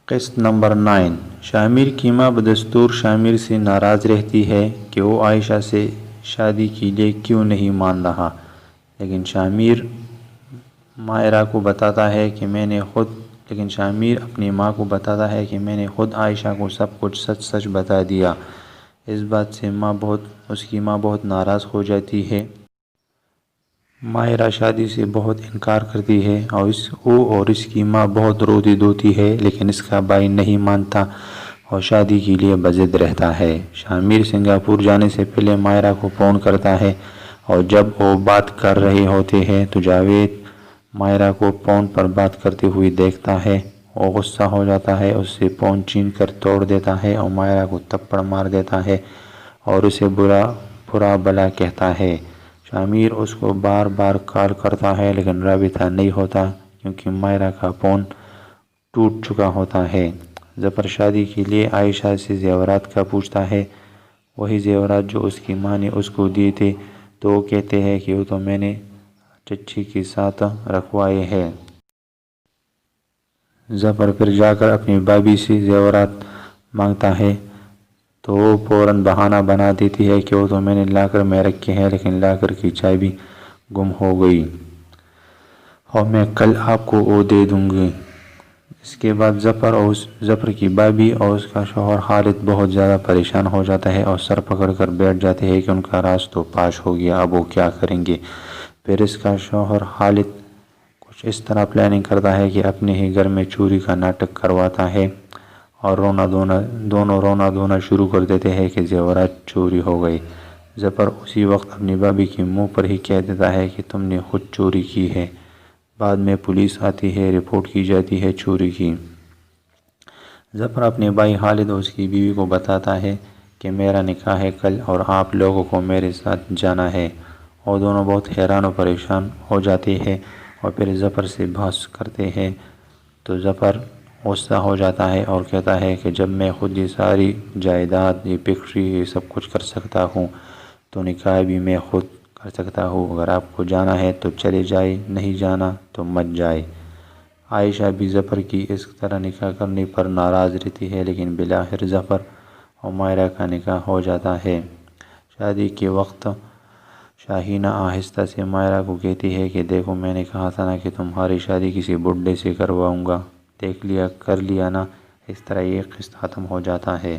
قسط نمبر 9۔ شامر کی ماں بدستور شامر سے ناراض رہتی ہے کہ وہ عائشہ سے شادی کے لیے کیوں نہیں مان رہا، لیکن شامر اپنی ماں کو بتاتا ہے کہ میں نے خود عائشہ کو سب کچھ سچ سچ بتا دیا۔ اس بات سے اس کی ماں بہت ناراض ہو جاتی ہے۔ ماہرہ شادی سے بہت انکار کرتی ہے اور اس کی ماں بہت روتی دھوتی ہے، لیکن اس کا بھائی نہیں مانتا اور شادی کے لیے بضد رہتا ہے۔ شامر سنگاپور جانے سے پہلے ماہرہ کو فون کرتا ہے اور جب وہ بات کر رہے ہوتے ہیں تو جاوید ماہرہ کو فون پر بات کرتے ہوئے دیکھتا ہے۔ وہ غصہ ہو جاتا ہے، اس سے فون چھین کر توڑ دیتا ہے اور ماہرہ کو تھپڑ مار دیتا ہے اور اسے برا بھلا کہتا ہے۔ شامر اس کو بار بار کال کرتا ہے لیکن رابطہ نہیں ہوتا کیونکہ ماہرہ کا فون ٹوٹ چکا ہوتا ہے۔ ظفر شادی کے لیے عائشہ سے زیورات کا پوچھتا ہے، وہی زیورات جو اس کی ماں نے اس کو دیے تھے، تو وہ کہتے ہیں کہ وہ تو میں نے چچی کے ساتھ رکھوائے ہیں۔ ظفر پھر جا کر اپنی بھابھی سے زیورات مانگتا ہے تو وہ فوراً بہانہ بنا دیتی ہے کہ وہ تو میں نے لاکر میں رکھے ہیں، لیکن لاکر کی چابی گم ہو گئی اور میں کل آپ کو وہ دے دوں گی۔ اس کے بعد ظفر کی بھابھی اور اس کا شوہر خالد بہت زیادہ پریشان ہو جاتا ہے اور سر پکڑ کر بیٹھ جاتے ہیں کہ ان کا راز تو فاش ہو گیا، اب وہ کیا کریں گے۔ پھر اس کا شوہر خالد کچھ اس طرح پلاننگ کرتا ہے کہ اپنے ہی گھر میں چوری کا ناٹک کرواتا ہے اور دونوں رونا دھونا شروع کر دیتے ہیں کہ زیورات چوری ہو گئے۔ ظفر اسی وقت اپنی بھابھی کے منہ پر ہی کہہ دیتا ہے کہ تم نے خود چوری کی ہے۔ بعد میں پولیس آتی ہے، رپورٹ کی جاتی ہے چوری کی۔ ظفر اپنے بھائی خالد اور اس کی بیوی کو بتاتا ہے کہ میرا نکاح ہے کل اور آپ لوگوں کو میرے ساتھ جانا ہے۔ وہ دونوں بہت حیران و پریشان ہو جاتے ہیں اور پھر ظفر سے بحث کرتے ہیں تو ظفر غصہ ہو جاتا ہے اور کہتا ہے کہ جب میں خود یہ ساری جائیداد، یہ فیکٹری، یہ سب کچھ کر سکتا ہوں تو نکاح بھی میں خود کر سکتا ہوں۔ اگر آپ کو جانا ہے تو چلے جائے، نہیں جانا تو مت جائے۔ عائشہ بھی ظفر کی اس طرح نکاح کرنے پر ناراض رہتی ہے، لیکن بالآخر ظفر اور ماہرہ کا نکاح ہو جاتا ہے۔ شادی کے وقت شاہینہ آہستہ سے ماہرہ کو کہتی ہے کہ دیکھو میں نے کہا تھا نا کہ تمہاری شادی کسی بڈھے سے کرواؤں گا، کر لیا نا۔ اس طرح یہ قسط ختم ہو جاتا ہے۔